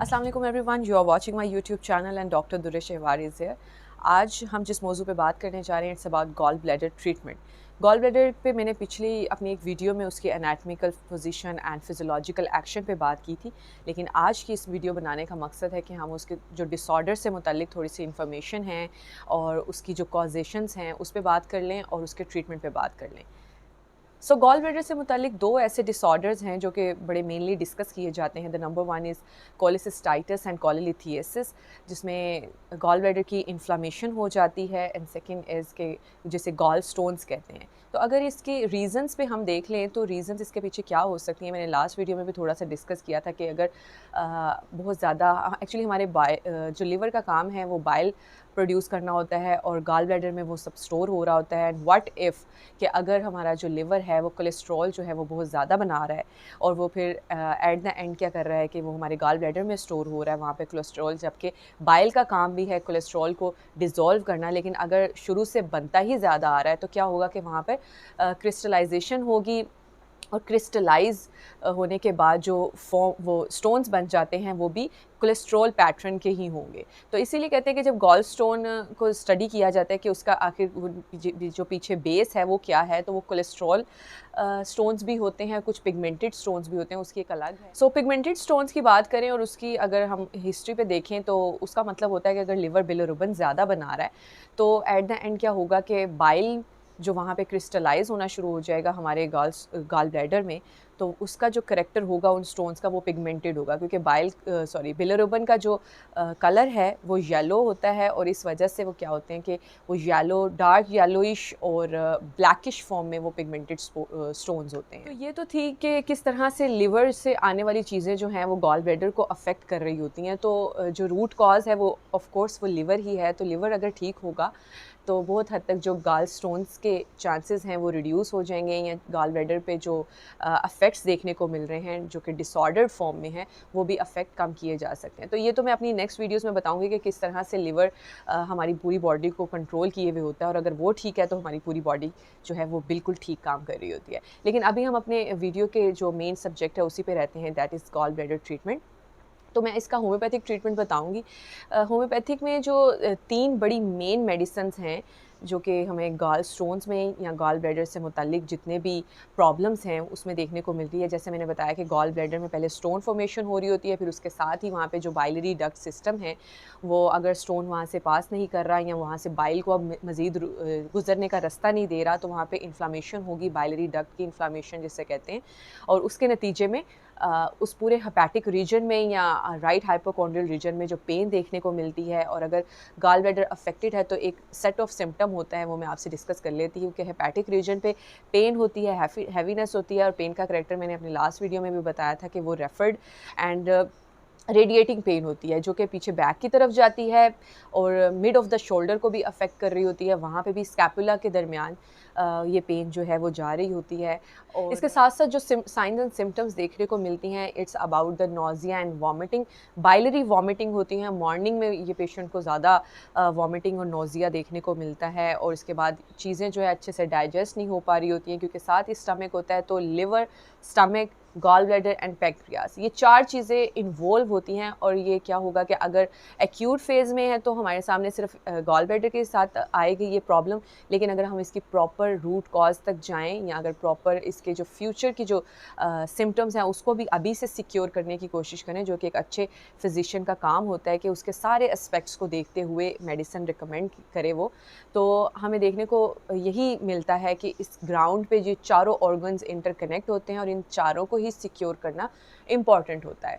अस्सलाम वालेकुम everyone, you are watching my YouTube channel and doctor Duresh Shahwar is here. आज हम जिस मौजू पे बात करने जा रहे हैं it's about gall bladder treatment. Gall bladder पे मैंने पिछली अपनी एक वीडियो में उसकी anatomical position and physiological action पे बात की थी, लेकिन आज की इस वीडियो बनाने का मकसद है कि हम उसके जो डिसऑर्डर से मुतल्लिक थोड़ी सी इन्फॉर्मेशन है और उसकी जो कॉजेशंस हैं उस पर बात कर लें और उसके ट्रीटमेंट पे बात कर लें। सो गॉल ब्लैडर से मुतालिक दो ऐसे डिसऑर्डर्स हैं जो कि बड़े मेनली डिस्कस किए जाते हैं। The number one is cholecystitis and cholelithiasis, जिसमें गॉल ब्लैडर की इन्फ्लामेशन हो जाती है, एंड सेकंड इज़ के जिसे गॉल स्टोन्स कहते हैं। तो अगर इसके रीज़न्स पे हम देख लें तो रीज़न्स इसके पीछे क्या हो सकती हैं, मैंने लास्ट वीडियो में भी थोड़ा सा डिस्कस किया था कि अगर बहुत ज़्यादा एक्चुअली हमारे जो लिवर का काम है वो बाइल प्रोड्यूस करना होता है और गॉल ब्लैडर में वो सब स्टोर हो रहा होता है। एंड व्हाट इफ़ कि अगर हमारा जो लिवर है वो कोलेस्ट्रॉल जो है वो बहुत ज़्यादा बना रहा है और वो फिर एट द एंड क्या कर रहा है कि वो हमारे गॉल ब्लैडर में स्टोर हो रहा है वहाँ पे कोलेस्ट्रॉल, जबकि बाइल का काम भी है कोलेस्ट्रॉल को डिज़ोल्व करना, लेकिन अगर शुरू से बनता ही ज़्यादा आ रहा है तो क्या होगा कि वहाँ पर क्रिस्टलाइजेशन होगी और क्रिस्टलाइज होने के बाद जो फॉर्म वो स्टोन्स बन जाते हैं वो भी कोलेस्ट्रॉल पैटर्न के ही होंगे। तो इसीलिए कहते हैं कि जब गॉल स्टोन को स्टडी किया जाता है कि उसका आखिर जो पीछे बेस है वो क्या है, तो वो कोलेस्ट्रॉल स्टोन्स भी होते हैं, कुछ पिगमेंटेड स्टोन्स भी होते हैं, उसकी एक अलग है। सो पिगमेंटेड स्टोन्स की बात करें और उसकी अगर हम हिस्ट्री पे देखें तो उसका मतलब होता है कि अगर लिवर बिलिरुबिन ज़्यादा बना रहा है तो एट द एंड क्या होगा कि बाइल जो वहाँ पे क्रिस्टलाइज होना शुरू हो जाएगा हमारे गॉल ब्लैडर में, तो उसका जो करैक्टर होगा उन स्टोन्स का वो पिगमेंटेड होगा, क्योंकि बिलिरुबिन का जो कलर है वो येलो होता है और इस वजह से वो क्या होते हैं कि वो येलो, डार्क येलोइश और ब्लैकिश फॉर्म में वो पिगमेंटेड स्टोन्स होते हैं। तो ये तो थी कि किस तरह से लिवर से आने वाली चीज़ें जो हैं वो गॉल ब्लैडर को अफेक्ट कर रही होती हैं। तो जो रूट कॉज है वो ऑफ कोर्स वो लिवर ही है। तो लिवर अगर ठीक होगा तो बहुत हद तक जो गॉल स्टोन्स के चांसेस हैं वो रिड्यूस हो जाएंगे, या गॉल ब्लैडर पे जो अफेक्ट्स देखने को मिल रहे हैं जो कि डिसऑर्डर्ड फॉर्म में हैं वो भी अफेक्ट कम किए जा सकते हैं। तो ये तो मैं अपनी नेक्स्ट वीडियोस में बताऊंगी कि किस तरह से लिवर हमारी पूरी बॉडी को कंट्रोल किए हुए होता है, और अगर वो ठीक है तो हमारी पूरी बॉडी जो है वो बिल्कुल ठीक काम कर रही होती है। लेकिन अभी हम अपने वीडियो के जो मेन सब्जेक्ट है उसी पे रहते हैं, that is gall bladder treatment. तो मैं इसका होम्योपैथिक ट्रीटमेंट बताऊंगी। होम्योपैथिक में जो 3 बड़ी मेन मेडिसिन्स हैं जो कि हमें गॉल स्टोन्स में या गॉल ब्लैडर से मुतल्लिक जितने भी प्रॉब्लम्स हैं उसमें देखने को मिलती है। जैसे मैंने बताया कि गॉल ब्लैडर में पहले स्टोन फॉर्मेशन हो रही होती है, फिर उसके साथ ही वहाँ पे जो बाइलरी डक्ट सिस्टम है वो अगर स्टोन वहाँ से पास नहीं कर रहा या वहाँ से बाइल को अब मज़ीद गुजरने का रास्ता नहीं दे रहा तो वहाँ पे इन्फ्लामेशन होगी, बाइलरी डक्ट की इन्फ्लामेशन जिसे कहते हैं, और उसके नतीजे में उस पूरे हेपेटिक रीजन में या राइट हाइपोकॉन्ड्रियल रीजन में जो पेन देखने को मिलती है। और अगर गॉल ब्लैडर अफेक्टेड है तो एक सेट ऑफ सिम्टम होता है, वो मैं आपसे डिस्कस कर लेती हूँ कि हेपेटिक रीजन पे पेन होती है, हैवीनेस होती है, और पेन का करैक्टर मैंने अपनी लास्ट वीडियो में भी बताया था कि वो रेफर्ड एंड रेडिएटिंग पेन होती है जो कि पीछे बैक की तरफ जाती है और मिड ऑफ द शोल्डर को भी अफेक्ट कर रही होती है, वहाँ पे भी स्कैपुला के दरमियान ये पेन जो है वो जा रही होती है। और इसके साथ साथ जो साइंस एंड सिम्टम्स देखने को मिलती हैं, it's about the nausea and vomiting. Biliary vomiting होती हैं, मॉर्निंग में ये पेशेंट को ज़्यादा वॉमिटिंग और नोजिया देखने को मिलता है, और इसके बाद चीज़ें जो है अच्छे से डाइजेस्ट नहीं हो पा रही होती हैं क्योंकि साथ ही स्टमक होता है। तो liver, stomach, gall bladder and pancreas, ये 4 चीज़ें इन्वॉल्व होती हैं। और ये क्या होगा कि अगर एक्यूट फेज़ में है तो हमारे सामने सिर्फ गॉल ब्लैडर के साथ आएगी ये प्रॉब्लम, लेकिन अगर हम इसकी प्रॉपर रूट कॉज तक जाएं या अगर प्रॉपर इसके जो फ्यूचर की जो सिम्टम्स हैं उसको भी अभी से सिक्योर करने की कोशिश करें, जो कि एक अच्छे फिजिशियन का काम होता है कि उसके सारे एस्पेक्ट्स को देखते हुए मेडिसिन रिकमेंड करे वो, तो हमें देखने को यही मिलता है कि इस ग्राउंड पे जो चारों ऑर्गन्स इंटरकनेक्ट होते हैं और इन चारों को ही सिक्योर करना इम्पॉर्टेंट होता है।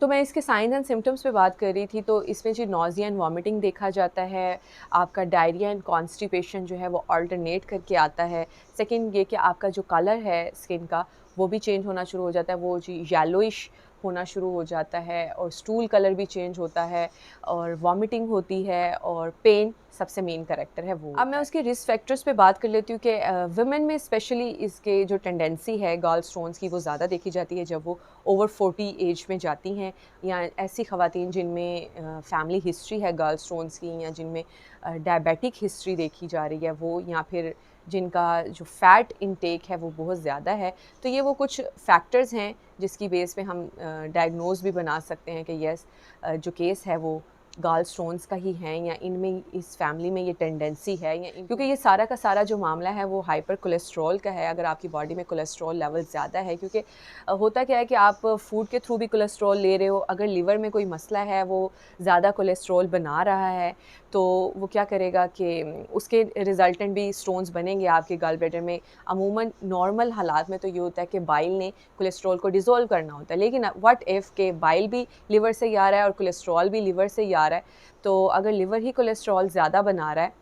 तो मैं इसके साइंस एंड सिम्टम्स पे बात कर रही थी, तो इसमें जो नोजिया एंड वॉमिटिंग देखा जाता है, आपका डायरिया एंड कॉन्स्टिपेशन जो है वो अल्टरनेट करके आता है। सेकंड ये कि आपका जो कलर है स्किन का वो भी चेंज होना शुरू हो जाता है, वो जी येलोइश होना शुरू हो जाता है, और स्टूल कलर भी चेंज होता है, और वॉमिटिंग होती है, और पेन सबसे मेन करैक्टर है वो। अब मैं उसके रिस्क फैक्टर्स पे बात कर लेती हूँ कि वुमेन में स्पेशली इसके जो टेंडेंसी है गॉल स्टोन्स की वो ज़्यादा देखी जाती है जब वो ओवर 40 एज में जाती हैं, या ऐसी ख़वातीन जिनमें फैमिली हिस्ट्री है गॉल स्टोन्स की, या जिनमें डायबिटिक हिस्ट्री देखी जा रही है वो, या फिर जिनका जो फ़ैट इनटेक है वो बहुत ज़्यादा है। तो ये वो कुछ फैक्टर्स हैं जिसकी बेस पे हम डायग्नोज़ भी बना सकते हैं कि यस जो केस है वो गाल स्टोन्स का ही है या इनमें इस फैमिली में ये टेंडेंसी है या क्योंकि ये सारा का सारा जो मामला है वो हाइपर कोलेस्ट्रॉल का है। अगर आपकी बॉडी में कोलेस्ट्रॉल लेवल ज़्यादा है, क्योंकि होता क्या है कि आप फूड के थ्रू भी कोलेस्ट्रॉल ले रहे हो, अगर लिवर में कोई मसला है वो ज़्यादा कोलेस्ट्रॉल बना रहा है तो वो क्या करेगा कि उसके रिजल्टेंट भी स्टोन्स बनेंगे आपके गल ब्लैडर में। अमूमन नॉर्मल हालात में तो ये होता है कि बाइल ने कोलेस्ट्रॉल को डिज़ोल्व करना होता है, लेकिन व्हाट इफ़ के बाइल भी लिवर से ही आ रहा है और कोलेस्ट्रॉल भी लिवर से ही आ रहा है, तो अगर लिवर ही कोलेस्ट्रॉल ज़्यादा बना रहा है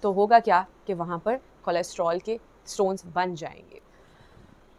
तो होगा क्या कि वहाँ पर कोलेस्ट्रॉल के स्टोन्स बन जाएंगे।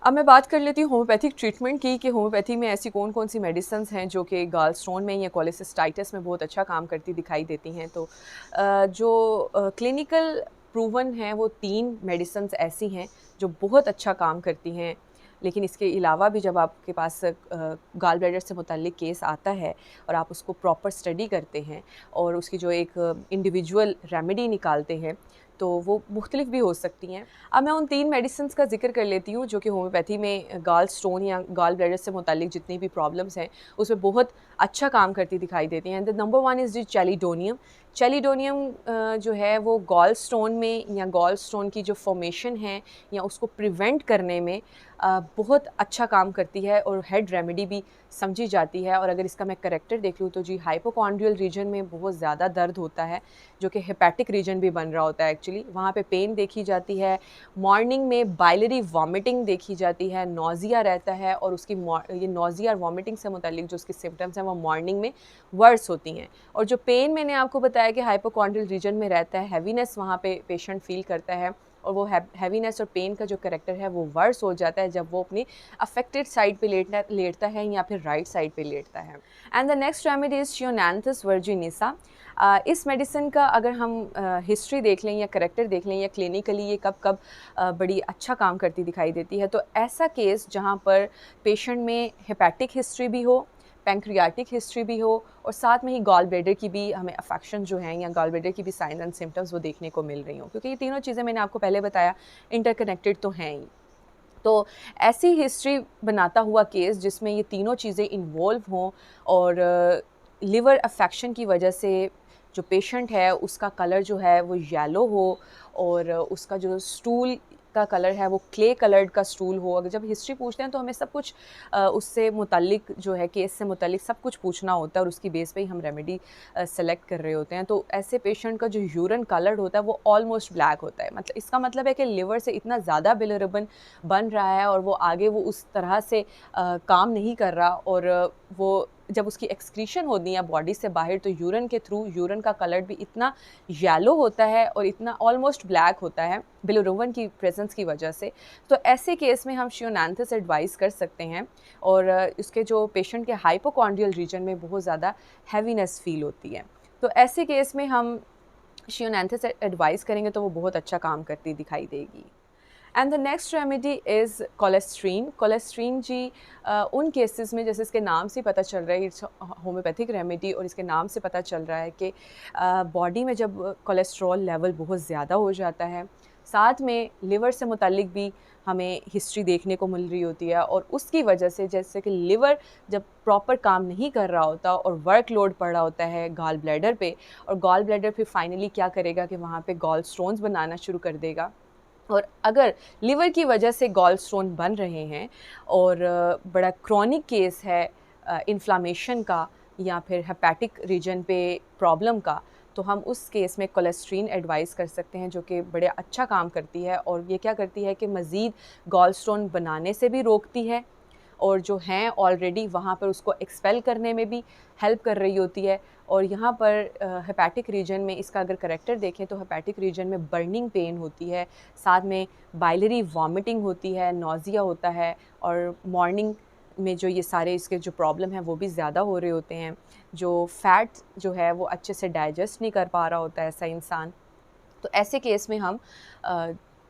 अब मैं बात कर लेती हूँ होम्योपैथिक ट्रीटमेंट की कि होम्योपैथी में ऐसी कौन कौन सी मेडिसिन्स हैं जो कि गाल स्टोन में या कोलेसिस्टाइटिस में बहुत अच्छा काम करती दिखाई देती हैं। तो जो क्लिनिकल प्रूवन हैं वो 3 मेडिसिन्स ऐसी हैं जो बहुत अच्छा काम करती हैं। लेकिन इसके अलावा भी जब आपके पास गाल ब्लैडर से मुतल्लिक केस आता है और आप उसको प्रॉपर स्टडी करते हैं और उसकी जो एक इंडिविजुअल रेमेडी निकालते हैं तो वो मुख्तलिफ भी हो सकती हैं। अब मैं उन 3 मेडिसिन्स का ज़िक्र कर लेती हूँ जो कि होम्योपैथी में गाल स्टोन या गाल ब्लैडर से मुताल्लिक जितनी भी प्रॉब्लम्स हैं उसमें बहुत अच्छा काम करती दिखाई देती हैं। The number 1 is the chelidonium. Chelidonium जो है वो गॉल स्टोन में या गॉल स्टोन की जो फॉर्मेशन है या उसको प्रिवेंट करने में बहुत अच्छा काम करती है और हेड रेमेडी भी समझी जाती है। और अगर इसका मैं करैक्टर देख लूँ तो जी हाइपोकॉन्ड्रियल रीजन में बहुत ज़्यादा दर्द होता है जो कि हेपेटिक रीजन भी बन रहा होता है एक्चुअली, वहाँ पे पेन देखी जाती है। मॉर्निंग में बाइलरी वॉमिटिंग देखी जाती है, नौजिया रहता है और उसकी ये नौजिया और वॉमिटिंग से मुताल्लिक जो उसकी सिम्टम्स हैं वो मॉर्निंग में वर्स होती हैं। और जो पेन मैंने आपको बताया कि हाइपोकॉन्ड्रियल रीजन में रहता है, हैवीनेस वहाँ पे पेशेंट फील करता है और वो हैवीनेस और पेन का जो करैक्टर है वो वर्स हो जाता है जब वो अपनी अफेक्टेड साइड पे लेटता है या फिर राइट साइड पे लेटता है। And the next remedy is chionanthus virginica. इस मेडिसिन का अगर हम हिस्ट्री देख लें या करैक्टर देख लें या क्लिनिकली ये कब कब बड़ी अच्छा काम करती दिखाई देती है, तो ऐसा केस जहाँ पर पेशेंट में हेपेटिक हिस्ट्री भी हो, पैंक्रियाटिक हिस्ट्री भी हो और साथ में ही गॉल ब्लैडर की भी हमें अफेक्शन जो हैं या गॉल ब्लैडर की भी साइंस एंड सिम्टम्स वो देखने को मिल रही हों, क्योंकि ये तीनों चीज़ें मैंने आपको पहले बताया इंटरकनेक्टेड तो हैं ही। तो ऐसी हिस्ट्री बनाता हुआ केस जिसमें ये तीनों चीज़ें इन्वॉल्व हों और लिवर अफेक्शन की वजह से जो पेशेंट है उसका कलर जो है वो येलो हो और उसका जो स्टूल का कलर है वो क्ले कलर्ड का स्टूल हो। अगर जब हिस्ट्री पूछते हैं तो हमें सब कुछ उससे मुतल्लिक जो है केस से मुतल्लिक सब कुछ पूछना होता है और उसकी बेस पे ही हम रेमेडी सेलेक्ट कर रहे होते हैं। तो ऐसे पेशेंट का जो यूरिन कलर्ड होता है वो ऑलमोस्ट ब्लैक होता है, मतलब इसका मतलब है कि लिवर से इतना ज़्यादा बिलिरुबिन बन रहा है और वो आगे वो उस तरह से काम नहीं कर रहा और वो जब उसकी एक्सक्रीशन होती है बॉडी से बाहर तो यूरिन के थ्रू यूरिन का कलर भी इतना येलो होता है और इतना ऑलमोस्ट ब्लैक होता है बिलिरुबिन की प्रेजेंस की वजह से। तो ऐसे केस में हम शियोनांथस एडवाइस कर सकते हैं और उसके जो पेशेंट के हाइपोकॉन्ड्रियल रीजन में बहुत ज़्यादा हैवीनेस फील होती है, तो ऐसे केस में हम शियोनांथस एडवाइस करेंगे तो वो बहुत अच्छा काम करती दिखाई देगी। And the next remedy is cholesterin. Cholesterin जी उन केसेस में जैसे इसके नाम से पता चल रहा है इट्स होम्योपैथिक रेमेडी और इसके नाम से पता चल रहा है कि बॉडी में जब कोलेस्ट्रॉल लेवल बहुत ज़्यादा हो जाता है, साथ में लिवर से मुताल्लिक भी हमें हिस्ट्री देखने को मिल रही होती है और उसकी वजह से जैसे कि लिवर जब प्रॉपर काम नहीं कर रहा होता और वर्कलोड पड़ रहा होता है गॉल ब्लैडर पे और गॉल ब्लैडर फिर फाइनली क्या करेगा कि वहाँ पे गॉल स्टोन्स बनाना शुरू कर देगा। और अगर लिवर की वजह से गॉल स्टोन बन रहे हैं और बड़ा क्रॉनिक केस है इन्फ्लामेशन का या फिर हेपेटिक रीजन पे प्रॉब्लम का, तो हम उस केस में कोलेस्ट्रीन एडवाइस कर सकते हैं जो कि बड़े अच्छा काम करती है और ये क्या करती है कि मज़ीद गॉल स्टोन बनाने से भी रोकती है और जो हैं ऑलरेडी वहाँ पर उसको एक्सपेल करने में भी हेल्प कर रही होती है। और यहाँ पर हेपेटिक रीजन में इसका अगर करैक्टर देखें तो हेपेटिक रीजन में बर्निंग पेन होती है, साथ में बाइलरी वॉमिटिंग होती है, नौजिया होता है और मॉर्निंग में जो ये सारे इसके जो प्रॉब्लम हैं वो भी ज़्यादा हो रहे होते हैं। जो फ़ैट जो है वो अच्छे से डाइजेस्ट नहीं कर पा रहा होता है ऐसा इंसान। तो ऐसे केस में हम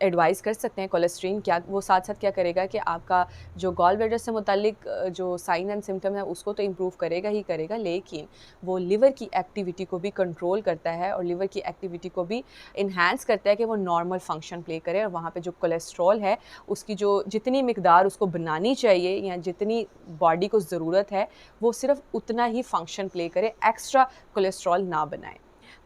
एडवाइस कर सकते हैं कोलेस्ट्रीन क्या, वो साथ साथ क्या करेगा कि आपका जो गॉल ब्लैडर से मुतालिक जो साइन एंड सिम्टम है उसको तो इम्प्रूव करेगा ही करेगा, लेकिन वो लिवर की एक्टिविटी को भी कंट्रोल करता है और लिवर की एक्टिविटी को भी इन्हांस करता है कि वो नॉर्मल फंक्शन प्ले करे और वहाँ पे जो कोलेस्ट्रॉल है उसकी जो जितनी मिकदार उसको बनानी चाहिए या जितनी बॉडी को ज़रूरत है वो सिर्फ उतना ही फंक्शन प्ले करे, एक्स्ट्रा कोलेस्ट्रॉल ना बनाए।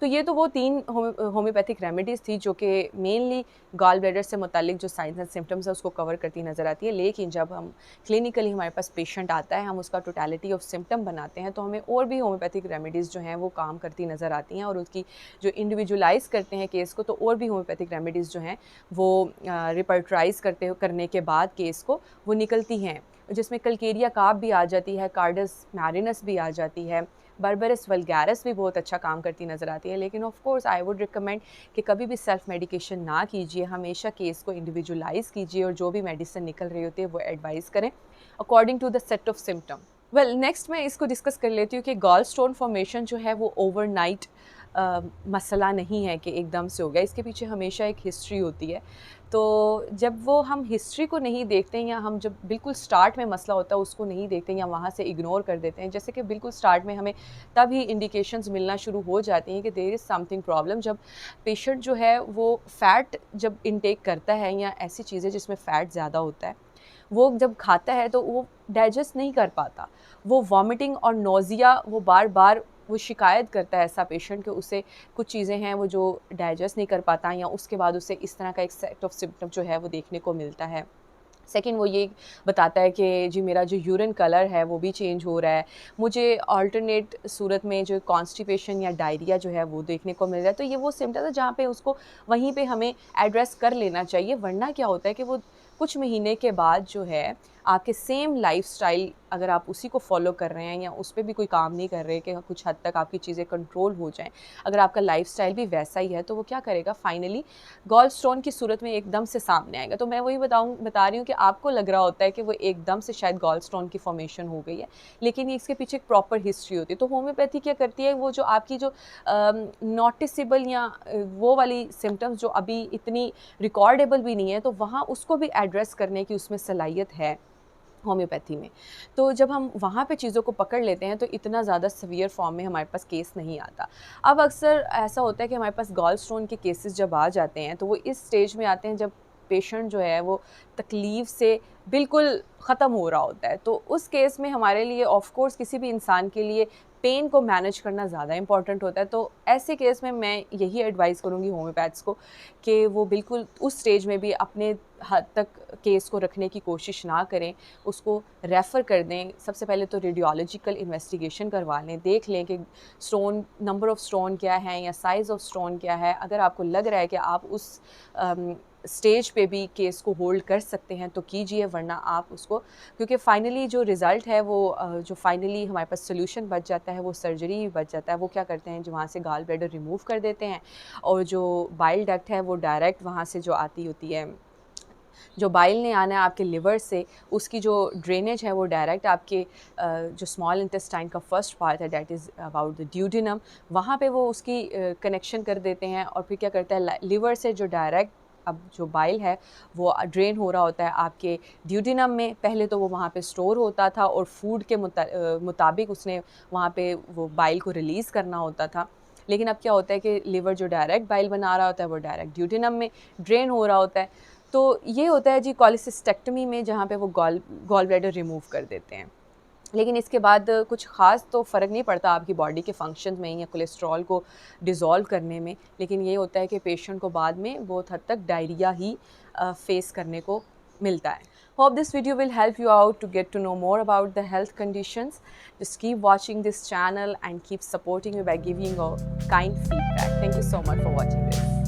तो ये तो वो 3 होम्योपैथिक रेमेडीज़ थी जो कि मेनली गॉल ब्लैडर से मुतालिक जो साइंस एंड सिम्टम्स है उसको कवर करती नज़र आती है। लेकिन जब हम क्लिनिकली हमारे पास पेशेंट आता है, हम उसका टोटलिटी ऑफ सिम्टम बनाते हैं तो हमें और भी होम्योपैथिक रेमेडीज़ जो हैं वो काम करती नज़र आती हैं और उसकी जो इंडिविजुअलाइज़ करते हैं केस को, तो और भी होम्योपैथिक रेमेडीज़ जो हैं वो रिपर्टराइज़ करने के बाद केस को वो निकलती हैं, जिसमें कल्केरिया काप भी आ जाती है, कार्डस मैरिनस भी आ जाती है, बर्बरस वल्गैरस भी बहुत अच्छा काम करती नज़र आती है। लेकिन of course I would recommend कि कभी भी सेल्फ मेडिकेशन ना कीजिए, हमेशा केस को इंडिविजुअलाइज़ कीजिए और जो भी मेडिसिन निकल रही होती है वो एडवाइस करें according to the set of symptom. Well next मैं इसको डिस्कस कर लेती हूँ कि गॉल स्टोन फॉर्मेशन जो है वो ओवरनाइट मसला नहीं है कि एकदम से हो गया, इसके पीछे हमेशा एक हिस्ट्री होती है। तो जब वो हम हिस्ट्री को नहीं देखते या हम जब बिल्कुल स्टार्ट में मसला होता है उसको नहीं देखते या वहाँ से इग्नोर कर देते हैं, जैसे कि बिल्कुल स्टार्ट में हमें तब ही इंडिकेशंस मिलना शुरू हो जाती हैं कि देयर इज़ समथिंग प्रॉब्लम, जब पेशेंट जो है वो फ़ैट जब इनटेक करता है या ऐसी चीज़ें जिसमें फ़ैट ज़्यादा होता है वो जब खाता है तो वो डाइजेस्ट नहीं कर पाता, वो वॉमिटिंग और नोज़िया वो बार बार वो शिकायत करता है ऐसा पेशेंट कि उसे कुछ चीज़ें हैं वो जो डाइजेस्ट नहीं कर पाता या उसके बाद उसे इस तरह का एक सेट ऑफ सिम्टम जो है वो देखने को मिलता है। सेकंड वो ये बताता है कि जी मेरा जो यूरिन कलर है वो भी चेंज हो रहा है, मुझे अल्टरनेट सूरत में जो कॉन्स्टिपेशन या डायरिया जो है वो देखने को मिल रहा है। तो ये वो सिम्टम है जहाँ पे उसको वहीं पे हमें एड्रेस कर लेना चाहिए, वरना क्या होता है कि वो कुछ महीने के बाद जो है आपके सेम लाइफस्टाइल अगर आप उसी को फॉलो कर रहे हैं या उस पर भी कोई काम नहीं कर रहे कि कुछ हद तक आपकी चीज़ें कंट्रोल हो जाएं, अगर आपका लाइफस्टाइल भी वैसा ही है तो वो क्या करेगा, फाइनली गॉल स्टोन की सूरत में एकदम से सामने आएगा। तो मैं वही बता रही हूँ कि आपको लग रहा होता है कि वो एकदम से शायद गॉल स्टोन की फॉर्मेशन हो गई है, लेकिन इसके पीछे एक प्रॉपर हिस्ट्री होती है। तो होम्योपैथी क्या करती है, वो जो आपकी जो नोटिसेबल या वो वाली सिम्टम्स जो अभी इतनी रिकॉर्डेबल भी नहीं है, तो वहाँ उसको भी एड्रेस करने की उसमें सलाहियत है होम्योपैथी में। तो जब हम वहाँ पे चीज़ों को पकड़ लेते हैं तो इतना ज़्यादा सीवियर फॉर्म में हमारे पास केस नहीं आता। अब अक्सर ऐसा होता है कि हमारे पास गॉल स्टोन के केसेस जब आ जाते हैं तो वो इस स्टेज में आते हैं जब पेशेंट जो है वो तकलीफ़ से बिल्कुल ख़त्म हो रहा होता है। तो उस केस में हमारे लिए ऑफ़ कोर्स किसी भी इंसान के लिए पेन को मैनेज करना ज़्यादा इंपॉर्टेंट होता है। तो ऐसे केस में मैं यही एडवाइस करूँगी होम्योपैथ्स को कि वो बिल्कुल उस स्टेज में भी अपने हद तक केस को रखने की कोशिश ना करें, उसको रेफ़र कर दें। सबसे पहले तो रेडियोलॉजिकल इन्वेस्टिगेशन करवा लें, देख लें कि स्टोन नंबर ऑफ़ स्टोन क्या है या साइज़ ऑफ़ स्टोन क्या है। अगर आपको लग रहा है कि आप उस स्टेज पे भी केस को होल्ड कर सकते हैं तो कीजिए, वरना आप उसको, क्योंकि फाइनली जो रिज़ल्ट है वो जो फाइनली हमारे पास सोल्यूशन बच जाता है वो सर्जरी भी बच जाता है। वो क्या करते हैं, जो वहाँ से गॉल ब्लैडर रिमूव कर देते हैं और जो बाइल डक्ट है वो डायरेक्ट वहाँ से जो आती होती है, जो बाइल ने आना है आपके लिवर से, उसकी जो ड्रेनेज है वो डायरेक्ट आपके जो स्मॉल इंटेस्टाइन का फर्स्ट पार्ट है, that is about the duodenum, वहाँ पे वो उसकी कनेक्शन कर देते हैं और फिर क्या करता है, लिवर से जो डायरेक्ट अब जो बाइल है वो ड्रेन हो रहा होता है आपके ड्यूडिनम में। पहले तो वो वहाँ पे स्टोर होता था और फूड के मुताबिक उसने वहाँ पे वो बाइल को रिलीज़ करना होता था, लेकिन अब क्या होता है कि लिवर जो डायरेक्ट बाइल बना रहा होता है वो डायरेक्ट ड्यूडिनम में ड्रेन हो रहा होता है। तो ये होता है जी कॉलिसिस्टेक्टमी में, जहाँ पे वो गॉल ब्लैडर रिमूव कर देते हैं। लेकिन इसके बाद कुछ ख़ास तो फ़र्क नहीं पड़ता आपकी बॉडी के फंक्शन में या कोलेस्ट्रॉल को डिज़ोल्व करने में, लेकिन ये होता है कि पेशेंट को बाद में बहुत हद तक डायरिया ही फेस करने को मिलता है। Hope this video will help you out to get to know more about the health conditions. Just keep watching this channel and keep supporting me by giving a kind feedback. Thank you so much for watching this.